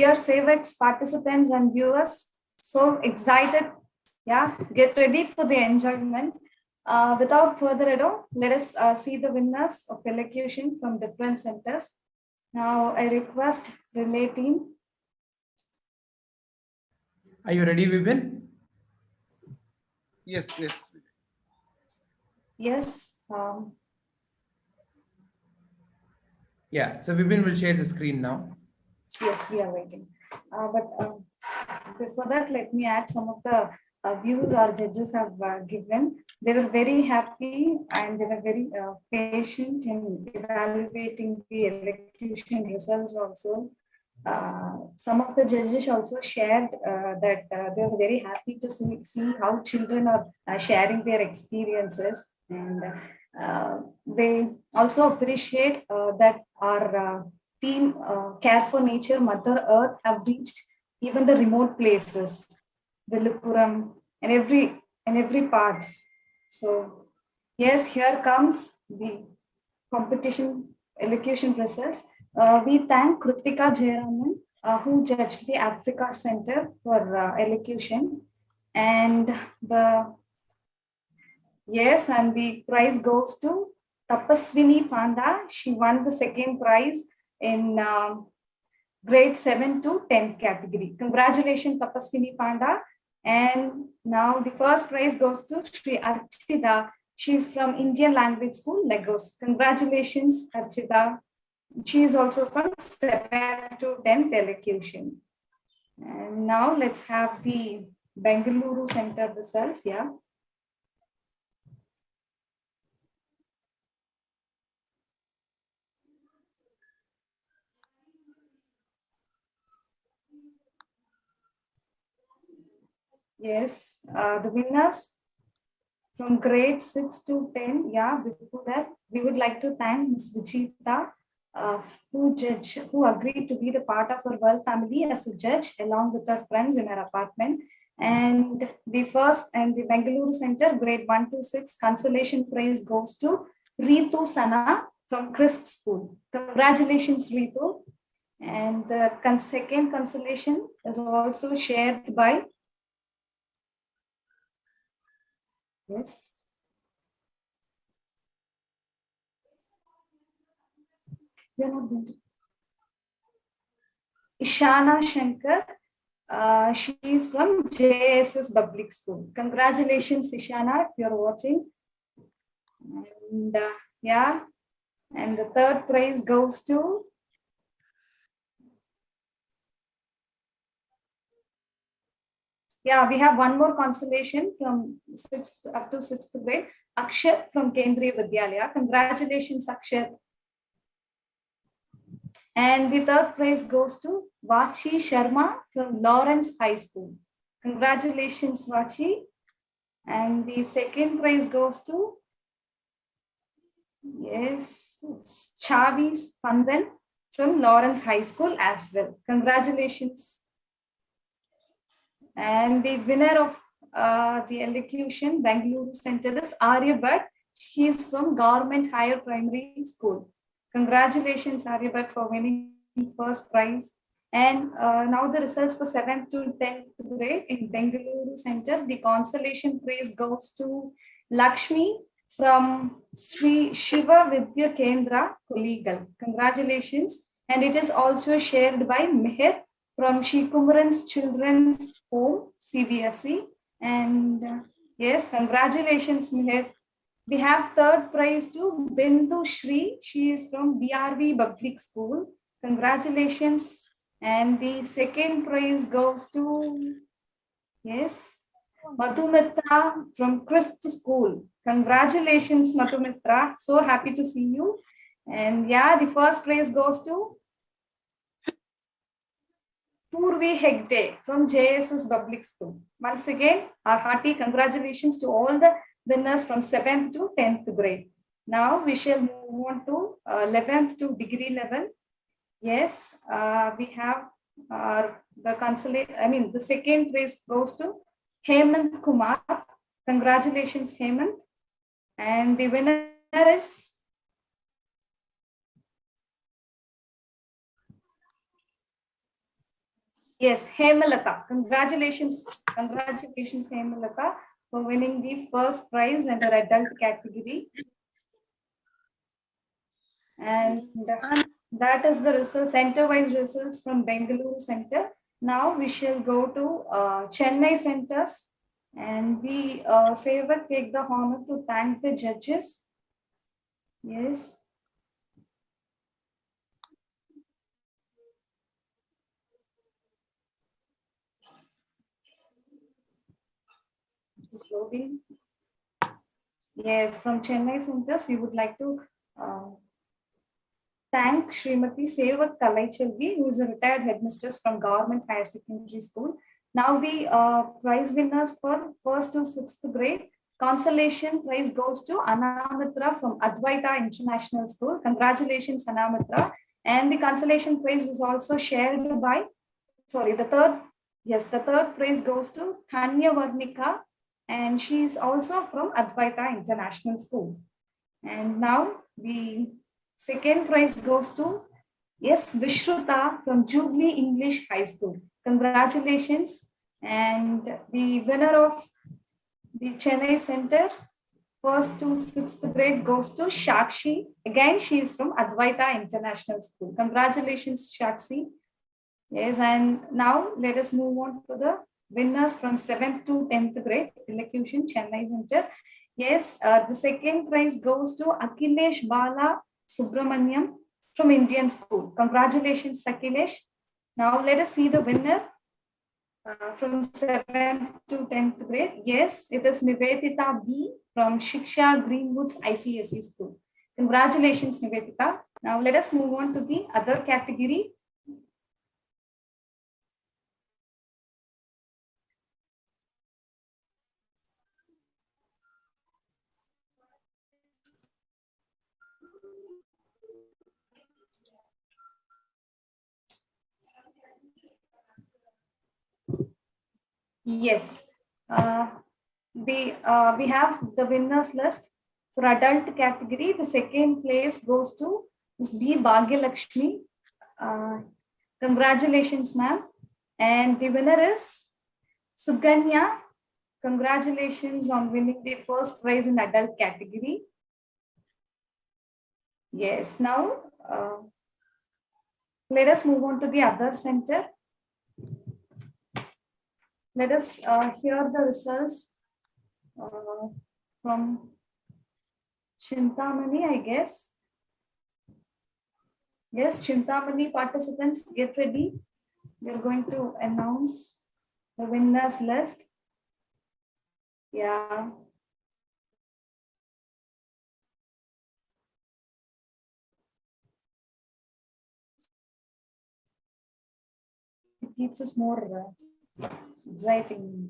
dear SaveX participants and viewers, so excited. Yeah, get ready for the enjoyment. Without further ado, let us see the winners of elocution from different centers. Now, I request relay team. Are you ready, Vipin? Yes. Yes. Yeah, so Vipin will share the screen now. Yes, we are waiting. But before that, let me add some of the views our judges have given. They were very happy and they were very patient in evaluating the elocution results also. Some of the judges also shared that they were very happy to see how children are sharing their experiences, and they also appreciate that our team Care for Nature Mother Earth have reached even the remote places, Villupuram and every parts. So yes, here comes the competition elocution results. We thank Kritika Jayaraman, who judged the Africa Center for elocution, and the prize goes to Tapaswini Panda. She won the second prize in grade 7 to 10 category. Congratulations, Tapaswini Panda. And now the first prize goes to Sri Archita. She's from Indian Language School, Lagos. Congratulations, Archita. She is also from 7 to 10th elocution. And now let's have the Bengaluru Center results. Yeah. Yes, the winners from grade 6 to 10. Yeah, before that, we would like to thank Ms. Vijita, who agreed to be the part of our World family as a judge along with her friends in her apartment. And the Bengaluru Center, grade 1 to 6, consolation prize goes to Ritu Sana from Christ School. Congratulations, Ritu. And the second consolation is also shared by yes. We are not going to. Ishana Shankar. She is from JSS Public School. Congratulations, Ishana, if you're watching. And yeah, and the third prize goes to we have one more consolation from 6th up to 6th grade. Akshat from Kendriya Vidyalaya. Congratulations, Akshat. And the third prize goes to Vachi Sharma from Lawrence High School. Congratulations, Vachi. And the second prize goes to, yes, it's Chavi Spandan from Lawrence High School as well. Congratulations. And the winner of the elocution, Bengaluru Center, is Aryabhat. He is from Government Higher Primary School. Congratulations, Aryabhat, for winning first prize. And now the results for 7th to 10th grade in Bengaluru Center. The consolation prize goes to Lakshmi from Sri Shiva Vidya Kendra, Kollegal. Congratulations. And it is also shared by Meher from Shikumaran's Children's Home, CBSE. And yes, congratulations, Meher. We have third prize to Bindu Shri. She is from BRV Public School. Congratulations. And the second prize goes to, yes, Madhumitra from Christ School. Congratulations, Madhumitra. So happy to see you. And yeah, the first prize goes to Purvi Hegde from JSS Public School. Once again, our hearty congratulations to all the winners from 7th to 10th grade. Now we shall move on to 11th to degree level. Yes, we have the second prize goes to Hemant Kumar. Congratulations, Hemant. And the winner is Yes, Hemalata. Congratulations, Hemalata, for winning the first prize in the adult category. And that is the results, center-wise results from Bengaluru Center. Now we shall go to Chennai centers, and we Sevak take the honor to thank the judges. Yes. Just loading. Yes, from Chennai centers, we would like to thank Srimati Sevak Kalaichelvi, who is a retired headmistress from Government Higher Secondary School. Now the prize winners for 1st to 6th grade. Consolation prize goes to Anamitra from Advaita International School. Congratulations, Anamitra. And the consolation prize was also shared by, the third prize goes to Thanya Varnika, and she's also from Advaita International School. And now the second prize goes to Vishruta from Jubilee English High School. Congratulations. And the winner of the Chennai Center, 1st to 6th grade, goes to Shakshi. Again, she is from Advaita International School. Congratulations, Shakshi. Yes, and now let us move on to the winners from 7th to 10th grade, Elocution, Chennai Center. Yes, the second prize goes to Akhilesh Bala Subramaniam from Indian School. Congratulations, Akhilesh. Now let us see the winner from 7th to 10th grade. Yes, it is Nivedita B from Shiksha Greenwoods ICSE School. Congratulations, Nivedita. Now let us move on to the other category. Yes, we have the winners list for adult category. The second place goes to Ms. B. Bhagyalakshmi. Congratulations, ma'am. And the winner is Suganya. Congratulations on winning the first prize in adult category. Yes, now let us move on to the other center. Let us hear the results from Chintamani, I guess. Yes, Chintamani participants, get ready. We are going to announce the winners list. Yeah. It keeps us more exciting.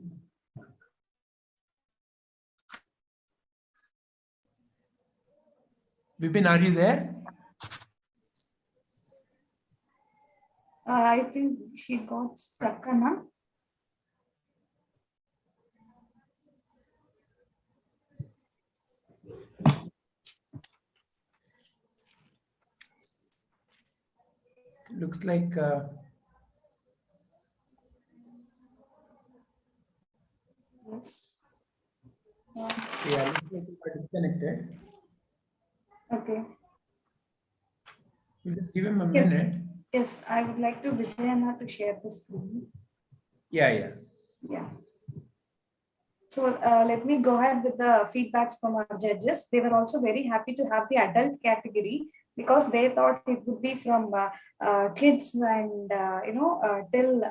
Vipin, are you there? I think he got stuck, Anna. Looks like Yes. yeah, looks like you are disconnected. Okay. We'll just give him a minute. Yes, I would like to Vijayana to share the screen. Yeah. So let me go ahead with the feedbacks from our judges. They were also very happy to have the adult category because they thought it would be from kids and till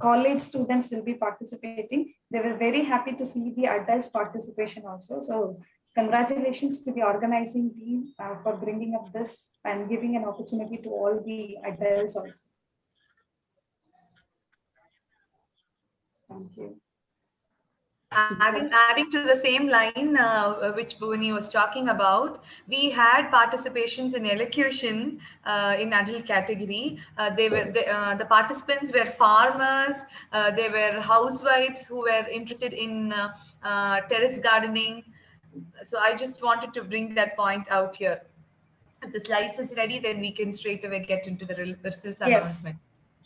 college students will be participating. They were very happy to see the adults participation also. So congratulations to the organizing team for bringing up this and giving an opportunity to all the adults also. Thank you. Adding to the same line which Bhuvani was talking about, we had participations in elocution in adult category. The participants were farmers, they were housewives who were interested in terrace gardening. So I just wanted to bring that point out here. If the slides is ready, then we can straight away get into the results announcement.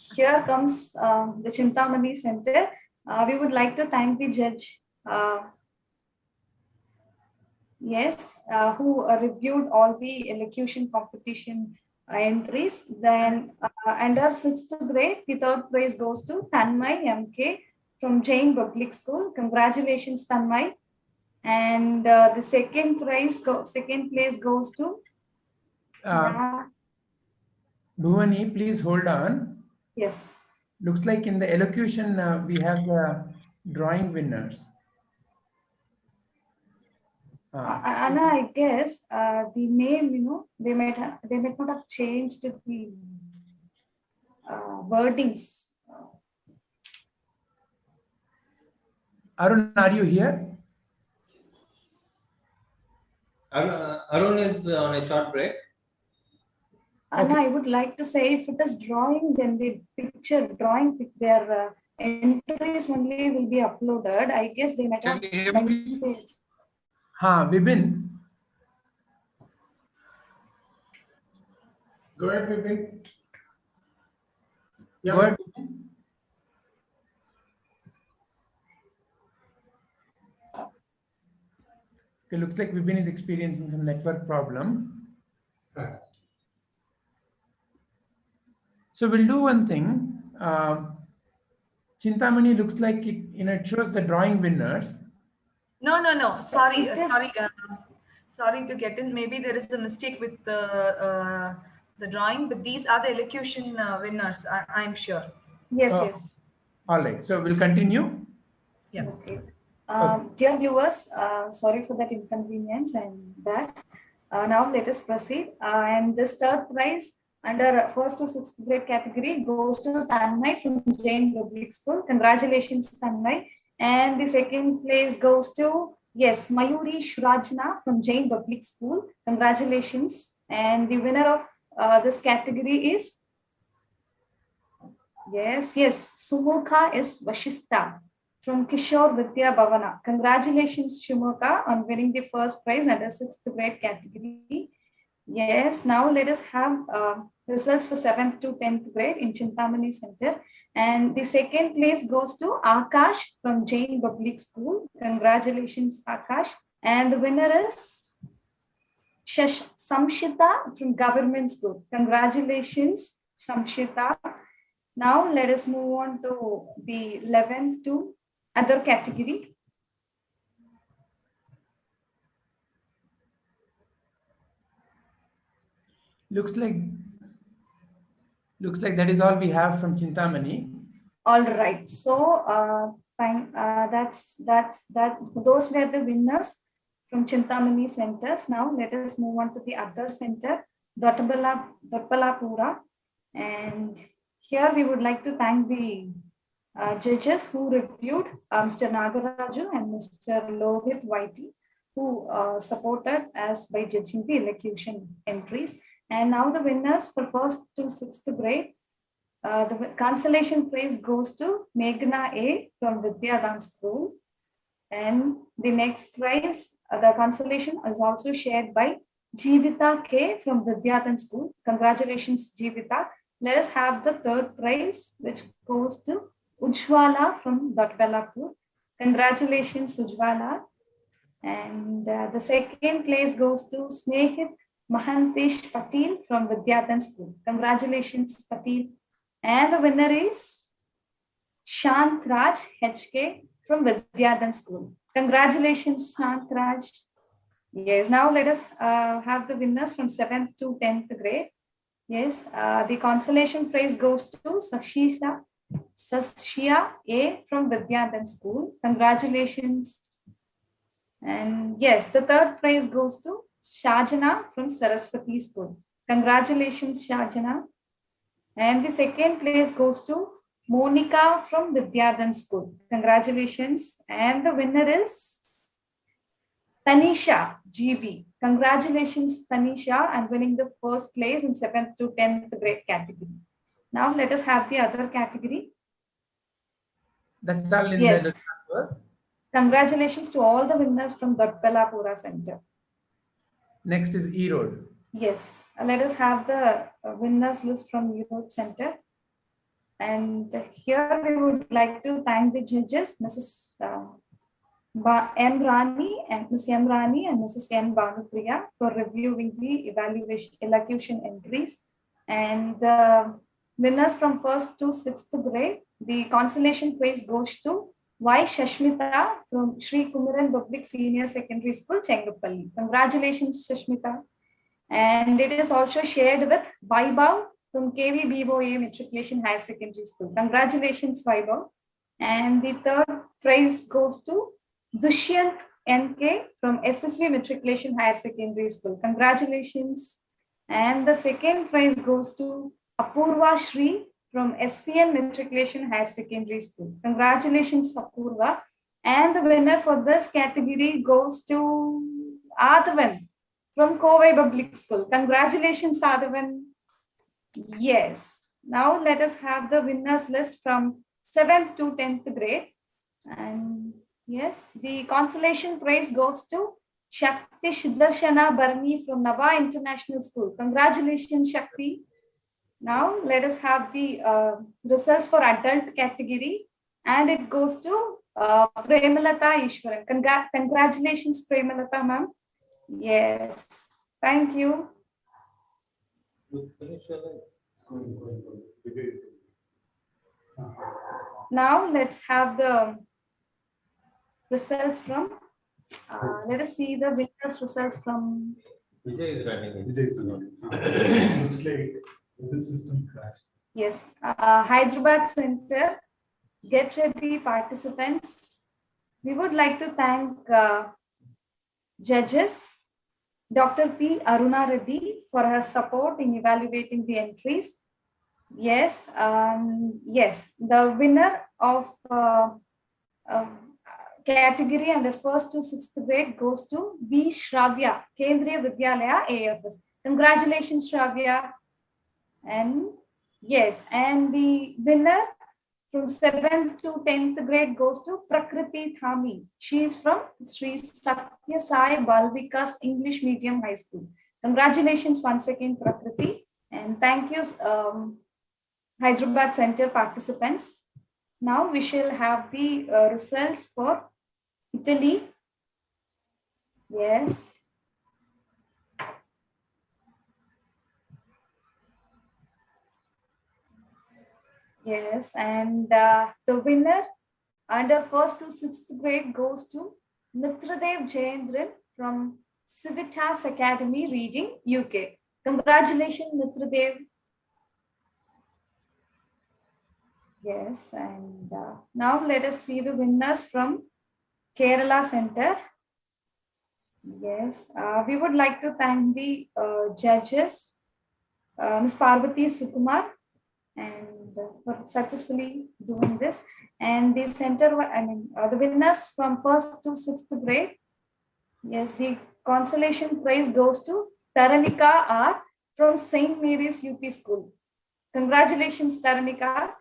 here comes the Chintamani Center. We would like to thank the judge. Yes, who reviewed all the elocution competition entries. Then under sixth grade, the third prize goes to Tanmay MK from Jain Public School. Congratulations, Tanmay. And the second place goes to Bhuvani, please hold on. yes. Looks like in the elocution, we have the drawing winners. Anna, I guess the name, they might not have changed the wordings. Arun, are you here? Arun is on a short break. Anna, Okay. I would like to say if it is drawing, then the their entries only will be uploaded. I guess they might have Can you hear me? mentioned. Vipin. Go ahead, Vipin. Go ahead. Okay, looks like Vipin is experiencing some network problem. So we'll do one thing. Chintamani looks like it shows the drawing winners. No. Sorry, It is- sorry to get in. Maybe there is a mistake with the drawing, but these are the elocution winners. I'm sure. Yes, Oh. yes. All right, so we'll continue. Yeah. Okay. Dear viewers, sorry for that inconvenience and that. Now let us proceed. And this third prize under first to sixth grade category goes to Tanmay from Jain Public School. Congratulations, Tanmay. And the second place goes to, yes, Mayuri Shurajna from Jain Public School. Congratulations. And the winner of this category is, yes, Sumukha S. Vashista from Kishore Vidya Bhavana. Congratulations, Shumukha, on winning the first prize under sixth grade category. Yes, now let us have results for 7th to 10th grade in Chintamani Center. And the second place goes to Akash from Jain Public School. Congratulations, Akash. And the winner is Samshita from Government School. Congratulations, Samshita. Now let us move on to the 11th to other category. Looks like that is all we have from Chintamani. All right. So fine. Those were the winners from Chintamani centers. Now let us move on to the other center, Dotpalapura. And here we would like to thank the judges who reviewed Mr. Nagaraju and Mr. Lohit Whitey, who supported us by judging the elocution entries. And now the winners for first to sixth grade. The consolation prize goes to Meghna A from Vidyadan School. And the next prize, the consolation is also shared by Jeevita K from Vidyadan School. Congratulations, Jeevita. Let us have the third prize, which goes to Ujwala from Dotpalapur. Congratulations, Ujwala. And the second place goes to Snehit Mahantesh Patil from Vidyadan School. Congratulations, Patil. And the winner is Shant Raj HK from Vidyadan School. Congratulations, Shant Raj. Yes, now let us have the winners from 7th to 10th grade. Yes, the consolation prize goes to Sashia A from Vidyadan School. Congratulations. And yes, the third prize goes to Shajana from Saraswati School. Congratulations, Shajana. And the second place goes to Monica from Vidyadan School. Congratulations. And the winner is Tanisha GB. Congratulations, Tanisha, and winning the first place in 7th to 10th grade category. Now let us have the other category. That's all in Yes. the transfer. Congratulations to all the winners from Dotpalapura Center. Next is Erode. Yes, let us have the winners list from Erode Center. And here we would like to thank the judges, Mrs. M. Rani and Ms. M. Rani and Mrs. N. Bhanupriya for reviewing the elocution entries. And the winners from 1st to 6th grade, the consolation prize goes to Y. Shashmita from Sri Kumaran Public Senior Secondary School, Chengapalli. Congratulations, Shashmita. And it is also shared with Vaibhav from KVBOA Matriculation Higher Secondary School. Congratulations, Vaibhav. And the third prize goes to Dushyant NK from SSV Matriculation Higher Secondary School. Congratulations. And the second prize goes to Apurva Shri from SVN Matriculation Higher Secondary School. Congratulations, Apurva. And the winner for this category goes to Adhavan from Kovai Public School. Congratulations, Adhavan. Yes. Now let us have the winners list from 7th to 10th grade. And yes, the consolation prize goes to Shakti Siddharshana Barni from Nava International School. Congratulations, Shakti. Now let us have the results for adult category, and it goes to Premalata Ishwaran. Congratulations, Premalata ma'am. Yes, thank you. Now let's have the results from, let us see the winners results from. Vijay is running it. Looks like the system crashed. Yes, Hyderabad Center, get ready participants. We would like to thank judges, Dr. P. Aruna Reddy for her support in evaluating the entries. Yes, yes, the winner of category under 1st to 6th grade goes to B. Shravya, Kendriya Vidyalaya AFS. Congratulations, Shravya. And yes, and the winner from 7th to 10th grade goes to Prakriti Thami. She is from Sri Satya Sai Balvikas English Medium High School. Congratulations once again, Prakriti. And thank you, Hyderabad Center participants. Now we shall have the results for Italy. Yes. Yes, and the winner under 1st to 6th grade goes to Mitradev Jayendran from Civitas Academy, Reading, UK. Congratulations, Mitradev. Yes, and now let us see the winners from Kerala Center. Yes, we would like to thank the judges, Ms. Parvati Sukumar, and for successfully doing this. And the center, the winners from 1st to 6th grade. Yes, the consolation prize goes to Taranika R from St. Mary's UP School. Congratulations, Taranika.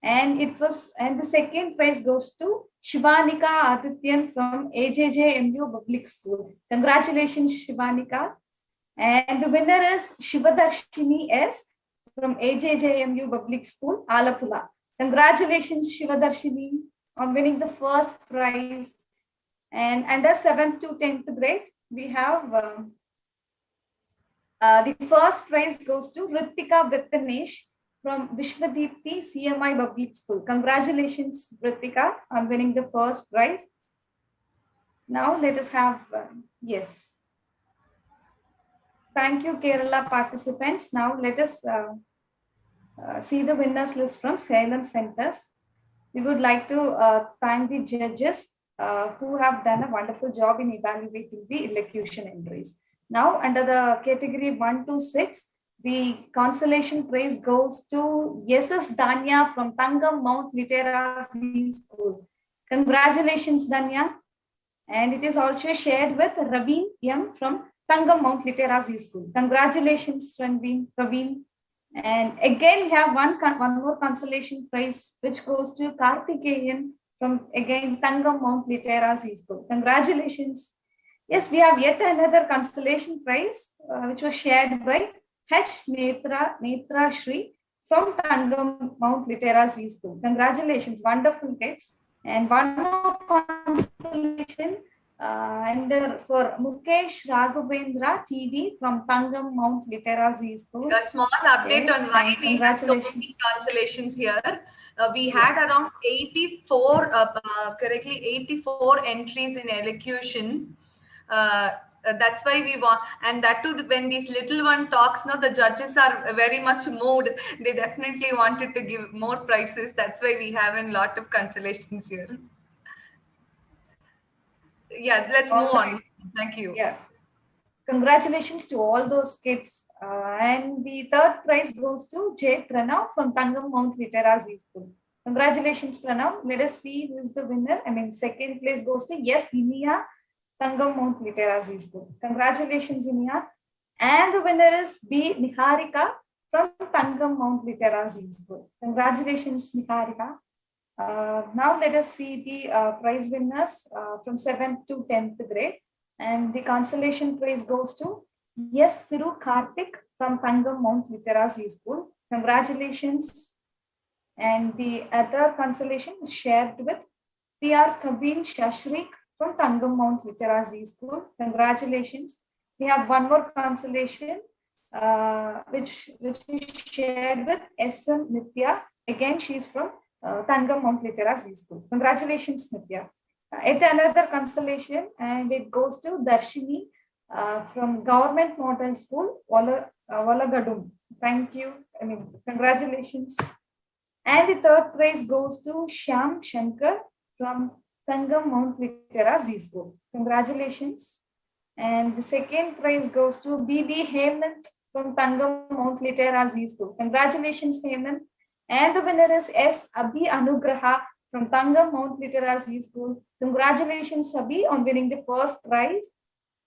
And the second prize goes to Shivanika Adityan from AJJMU Public School. Congratulations, Shivanika. And the winner is Shivadarshini S from AJJMU Public School, Alapula. Congratulations, Shivadarshini, on winning the first prize. And under 7th to 10th grade, we have the first prize goes to Ritika Viptanesh from Vishwadipti CMI Public School. Congratulations, Ritika, on winning the first prize. Now let us have, yes. Thank you, Kerala participants. Now let us see the winners list from Salem Centers. We would like to thank the judges who have done a wonderful job in evaluating the elocution entries. Now, under the category 1 to 6, the consolation prize goes to SS Danya from Tangam Mount Literacy School. Congratulations, Danya. And it is also shared with Raveen M from Tangam Mount Literacy School. Congratulations, Raveen. And again, we have one more consolation prize, which goes to Karthikeyan from, again, Tangam Mount Literacy School. Congratulations. Yes, we have yet another consolation prize, which was shared by H. Netra Shri from Tangam Mount Litera Z School. Congratulations, wonderful kids. And one more consolation and for Mukesh Raghavendra TD from Tangam Mount Litera Z School. A small update Yes, on why and we had so many congratulations. consolations here. We had around 84, correctly 84 entries in elocution. That's why we want, and that too, when these little one talks, no, the judges are very much moved. They definitely wanted to give more prizes. That's why we have a lot of consolations here. Yeah, let's move on. Thank you. Yeah. Congratulations to all those kids. And the third prize goes to Jay Pranav from Tangam Mount Litera Z School. Congratulations, Pranav. Let us see who is the winner. I mean, second place goes to Yes Inia, Tangam Mount Litera Z School. Congratulations, Inia. And the winner is B. Niharika from Tangam Mount Litera Z School. Congratulations, Niharika. Now let us see the prize winners from 7th to 10th grade. And the consolation prize goes to Yes Thiru Karthik from Tangam Mount Litera Z School. Congratulations. And the other consolation is shared with P.R. Kabin Shashrik from Tangam Mount Litera Z School. Congratulations. We have one more consolation which is shared with S.M. Nitya. Again, she is from Tangam Mount Litera Z School. Congratulations, Nitya. Yet another consolation, and it goes to Darshini from Government Model School, Walagadum. Thank you. I mean, congratulations. And the third prize goes to Shyam Shankar from Tangam Mount Litera Z School. Congratulations. And the second prize goes to B.B. Hemant from Tangam Mount Litera Z School. Congratulations, Hemant. And the winner is S. Abhi Anugraha from Tangam Mount Litera Z School. Congratulations, Abhi, on winning the first prize.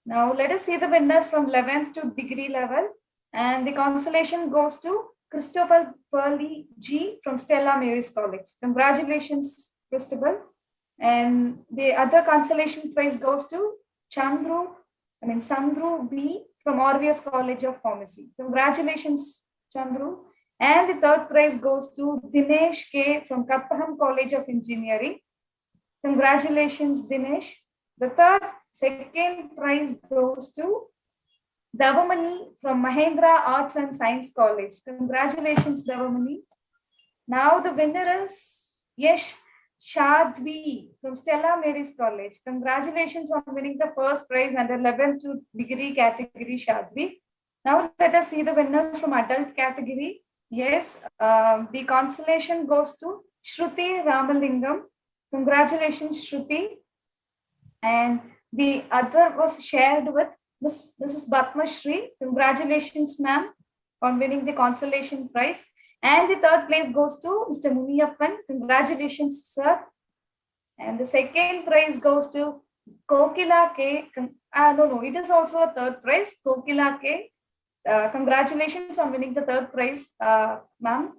Now, let us see the winners from 11th to degree level. And the consolation goes to Christopher Pearly G from Stella Maris College. Congratulations, Christopher. And the other consolation prize goes to Sandru B from Orvius College of Pharmacy. Congratulations, Chandru. And the third prize goes to Dinesh K from Kappaham College of Engineering. Congratulations, Dinesh. The second prize goes to Davamani from Mahendra Arts and Science College. Congratulations, Davamani. Now the winner is Yesh Shadvi from Stella Maris College. Congratulations on winning the first prize under 11th to degree category, Shadvi. Now let us see the winners from adult category. Yes, the consolation goes to Shruti Ramalingam. Congratulations, Shruti. And the other was shared with Mrs. Bhatma Shri. Congratulations, ma'am, on winning the consolation prize. And the third place goes to Mr. Muniyappan. Congratulations, sir. And the second prize goes to Kokila K. It is also a third prize, Kokila K. Congratulations on winning the third prize, ma'am.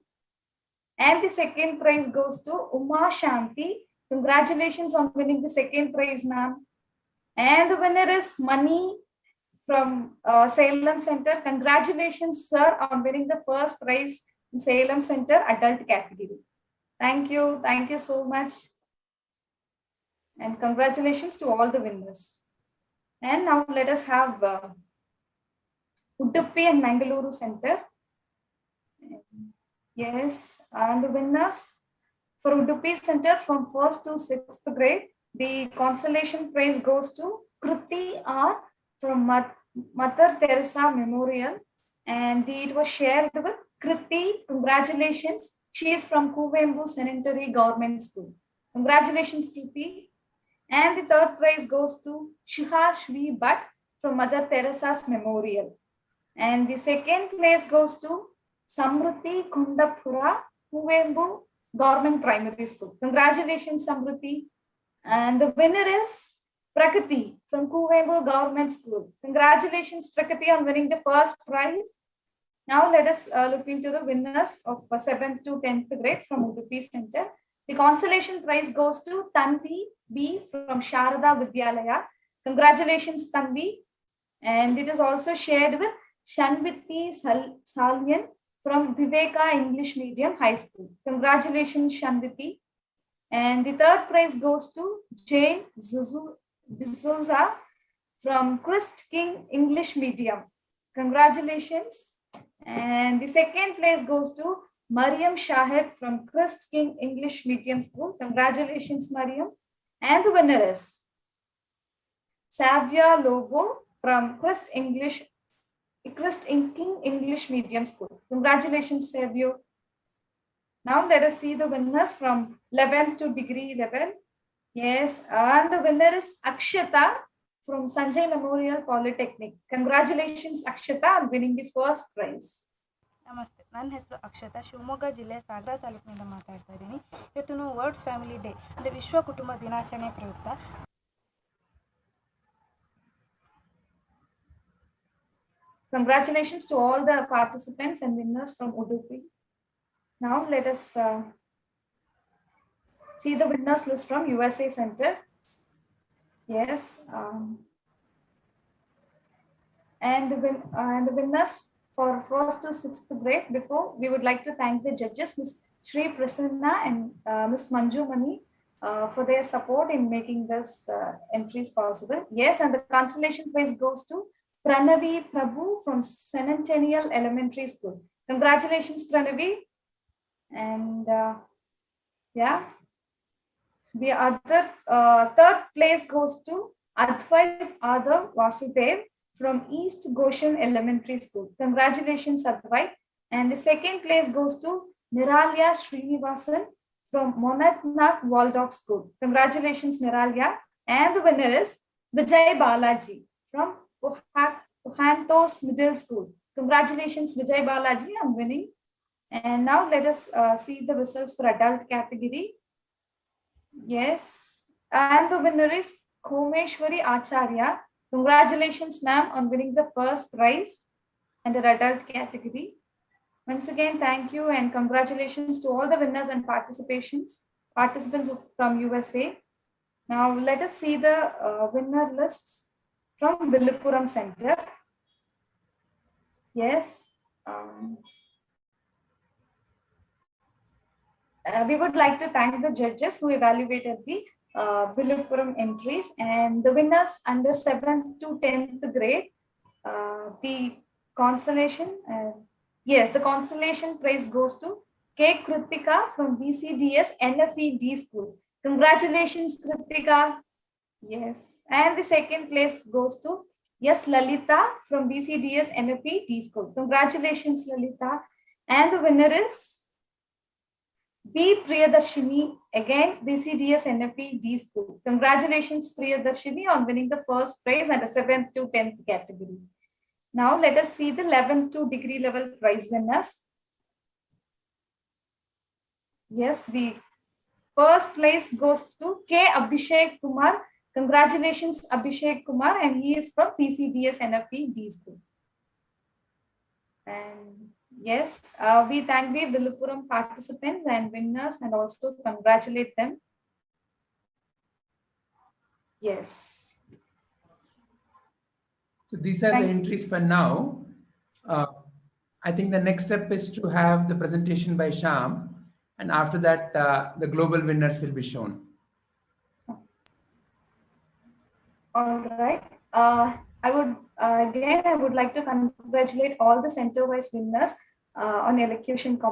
And the second prize goes to Uma Shanti. Congratulations on winning the second prize, ma'am. And the winner is Mani from Salem Center. Congratulations, sir, on winning the first prize in Salem Center adult category. Thank you. Thank you so much. And congratulations to all the winners. And now let us have Udupi and Mangaluru Center. Yes, and the winners for Udupi Center from 1st to 6th grade, the consolation prize goes to Kruti R from Mother Teresa Memorial, and it was shared with Kriti. Congratulations. She is from Kuvembu Sanitary Government School. Congratulations, Kriti. And the third prize goes to Shihash V. Bhatt from Mother Teresa's Memorial. And the second place goes to Samruti Kundapura, Kuvembu Government Primary School. Congratulations, Samruti. And the winner is Prakriti from Kuvembu Government School. Congratulations, Prakriti, on winning the first prize. Now let us look into the winners of 7th to 10th grade from Udupi Center. The consolation prize goes to Tanvi B from Sharada Vidyalaya. Congratulations, Tanvi. And it is also shared with Shanviti Salyan from Viveka English Medium High School. Congratulations, Shanditi. And the third prize goes to Jane D'Souza from Christ King English Medium. Congratulations. And the second place goes to Mariam Shahed from Christ King English Medium School. Congratulations, Mariam. And the winner is Savia Lobo from Christ King English Medium School. Congratulations, Savio. Now let us see the winners from 11th to degree level. Yes, and the winner is Akshata from Sanjay Memorial Polytechnic. Congratulations, Akshata, on winning the first prize. ನಮಸ್ತೆ, ನನ್ನ ಹೆಸರು ಅಕ್ಷತಾ, ಶಿವಮೊಗ್ಗ ಜಿಲ್ಲೆ ಸಾಗರ ತಾಲೂಕಿನಿಂದ ಮಾತಾಡ್ತಾ ಇದ್ದೀನಿ. ಇವತ್ತು ನಾವು world family day ಅಂದರೆ ವಿಶ್ವ ಕುಟುಂಬ ದಿನಾಚರಣೆ ಪ್ರಯುಕ್ತ Congratulations to all the participants and winners from Udupi. Now let us see the winners list from USA Center. Yes, and the winners for 1st to 6th grade. Before, we would like to thank the judges, Ms. Shri Prasanna and Ms. Manju Mani, for their support in making this entries possible. Yes, and the consolation prize goes to Pranavi Prabhu from Centennial Elementary School. Congratulations, Pranavi. And yeah, the other third place goes to Advait Adav Vasudev from East Goshen Elementary School. Congratulations, Advait. And the second place goes to Niralya Srinivasan from Monadnath Waldorf School. Congratulations, Niralya. And the winner is Vijay Balaji from Ohantos Middle School. Congratulations, Vijay Balaji, on winning. And now let us see the results for adult category. Yes, and the winner is Komeshwari Acharya. Congratulations, ma'am, on winning the first prize under adult category. Once again, thank you and congratulations to all the winners and participants from USA. Now let us see the winner lists from Villupuram Center. Yes. We would like to thank the judges who evaluated the Villupuram entries, and the winners under 7th to 10th grade. The consolation prize goes to K. Kritika from BCDS NFED School. Congratulations, Kritika. Yes, and the second place goes to Yes Lalita from BCDS NFED School. Congratulations, Lalita. And the winner is B. Priyadarshini, again BCDS NFED School. Congratulations, Priyadarshini, on winning the first prize at the 7th to 10th category. Now let us see the 11th to degree level prize winners. Yes, the first place goes to K. Abhishek Kumar. Congratulations, Abhishek Kumar, and he is from PCDS NFED School. And yes, we thank the Villupuram participants and winners and also congratulate them. Yes. So these are the entries for now. I think the next step is to have the presentation by Sham, and after that, the global winners will be shown. All right. I would like to congratulate all the center-wise winners on elocution competition.